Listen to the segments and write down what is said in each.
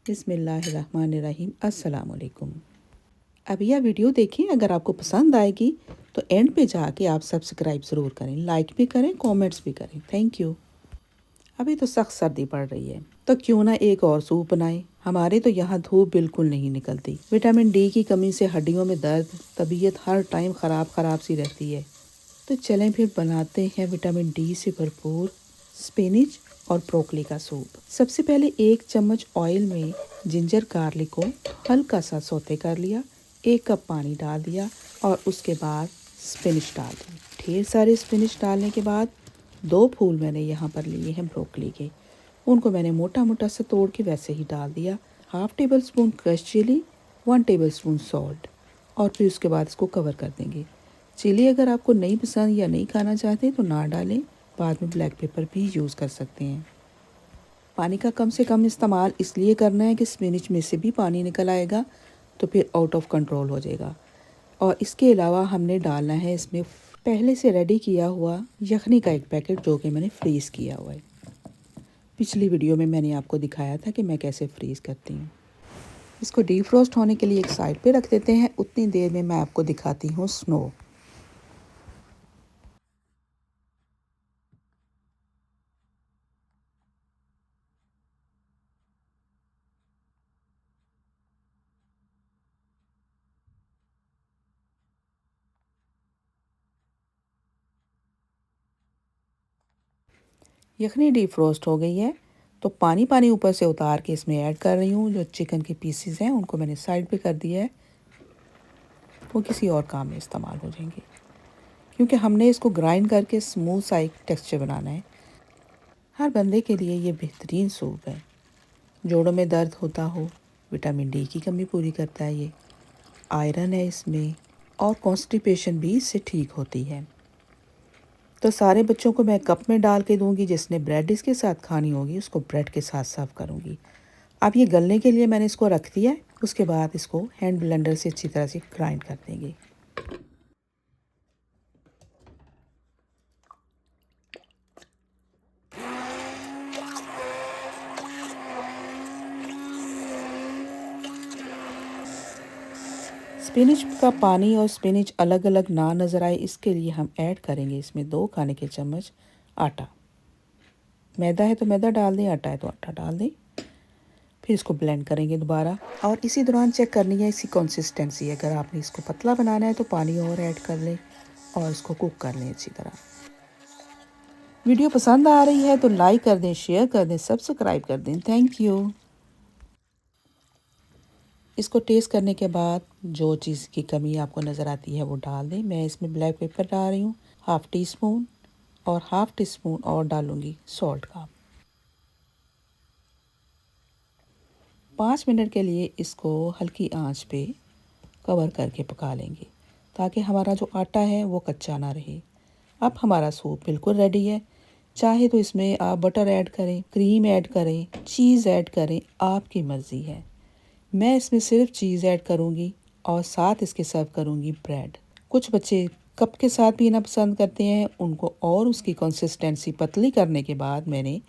बिस्मिल्लाहिर्रहमानिर्रहीम। अस्सलाम वालेकुम। अब यह वीडियो देखें, अगर आपको पसंद आएगी तो एंड पे जाके आप सब्सक्राइब ज़रूर करें, लाइक भी करें, कमेंट्स भी करें। Thank you. अभी तो सख्त सर्दी पड़ रही है तो क्यों ना एक और सूप बनाएं। हमारे तो यहाँ धूप बिल्कुल नहीं निकलती। विटामिन डी की कमी से हड्डियों में दर्द, तबीयत हर टाइम ख़राब सी रहती है। तो चलें फिर बनाते हैं विटामिन डी से भरपूर स्पिनिच और ब्रोकली का सूप। सबसे पहले 1 चम्मच ऑयल में जिंजर गार्लिक को हल्का सा सौते कर लिया। 1 कप पानी डाल दिया और उसके बाद स्पिनिच डाल दी। ढेर सारे स्पिनिच डालने के बाद 2 फूल मैंने यहाँ पर लिए हैं ब्रोकली के, उनको मैंने मोटा मोटा सा तोड़ के वैसे ही डाल दिया। 1/2 tablespoon crush chilli, 1 tablespoon salt, और फिर उसके बाद इसको कवर कर देंगे। चिली अगर आपको नहीं पसंद या नहीं खाना चाहते तो ना डालें, बाद में ब्लैक पेपर भी यूज़ कर सकते हैं। पानी का कम से कम इस्तेमाल इसलिए करना है कि स्पिनिच में से भी पानी निकल आएगा तो फिर आउट ऑफ कंट्रोल हो जाएगा। और इसके अलावा हमने डालना है इसमें पहले से रेडी किया हुआ यखनी का 1 पैकेट, जो कि मैंने फ्रीज़ किया हुआ है। पिछली वीडियो में मैंने आपको दिखाया था कि मैं कैसे फ्रीज़ करती हूँ। इसको डीफ्रोस्ट होने के लिए एक साइड पे रख देते हैं। उतनी देर में मैं आपको दिखाती हूँ स्नो। यखनी डीफ्रोस्ट हो गई है तो पानी पानी ऊपर से उतार के इसमें ऐड कर रही हूँ। जो चिकन के पीसीज हैं उनको मैंने साइड पे कर दिया है, वो किसी और काम में इस्तेमाल हो जाएंगे, क्योंकि हमने इसको ग्राइंड करके स्मूथ सा एक टेक्सचर बनाना है। हर बंदे के लिए ये बेहतरीन सूप है। जोड़ों में दर्द होता हो, विटामिन डी की कमी पूरी करता है ये, आयरन है इसमें, और कॉन्स्टिपेशन भी इससे ठीक होती है। तो सारे बच्चों को मैं कप में डाल के दूंगी। जिसने ब्रेड इसके साथ खानी होगी उसको ब्रेड के साथ सर्व करूंगी। अब ये गलने के लिए मैंने इसको रख दिया है। उसके बाद इसको हैंड ब्लेंडर से अच्छी तरह से ग्राइंड कर देंगे। स्पिनिच का पानी और स्पिनिच अलग अलग ना नज़र आए, इसके लिए हम ऐड करेंगे इसमें 2 खाने के चम्मच आटा। मैदा है तो मैदा डाल दें, आटा है तो आटा डाल दें। फिर इसको ब्लेंड करेंगे दोबारा, और इसी दौरान चेक करनी है इसकी कंसिस्टेंसी। अगर आपने इसको पतला बनाना है तो पानी और ऐड कर लें और इसको कुक कर लें अच्छी तरह। वीडियो पसंद आ रही है तो लाइक कर दें, शेयर कर दें, सब्सक्राइब कर दें। Thank you. इसको टेस्ट करने के बाद जो चीज़ की कमी आपको नज़र आती है वो डाल दें। मैं इसमें ब्लैक पेपर डाल रही हूँ 1/2 टीस्पून, और 1/2 टीस्पून और डालूँगी सॉल्ट का। 5 मिनट के लिए इसको हल्की आंच पे कवर करके पका लेंगे, ताकि हमारा जो आटा है वो कच्चा ना रहे। अब हमारा सूप बिल्कुल रेडी है। चाहे तो इसमें आप बटर ऐड करें, क्रीम ऐड करें, चीज़ ऐड करें, आपकी मर्ज़ी है। मैं इसमें सिर्फ चीज़ ऐड करूँगी और साथ इसके सर्व करूँगी ब्रेड। कुछ बच्चे कप के साथ पीना पसंद करते हैं, उनको और उसकी कंसिस्टेंसी पतली करने के बाद मैंने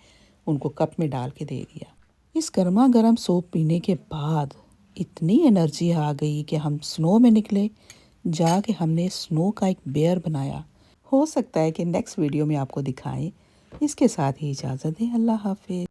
उनको कप में डाल के दे दिया। इस गर्मा गर्म सूप पीने के बाद इतनी एनर्जी आ गई कि हम स्नो में निकले। जाके हमने स्नो का एक बेयर बनाया। हो सकता है कि नेक्स्ट वीडियो में आपको दिखाएं। इसके साथ ही इजाज़त दें। अल्लाह हाफिज़।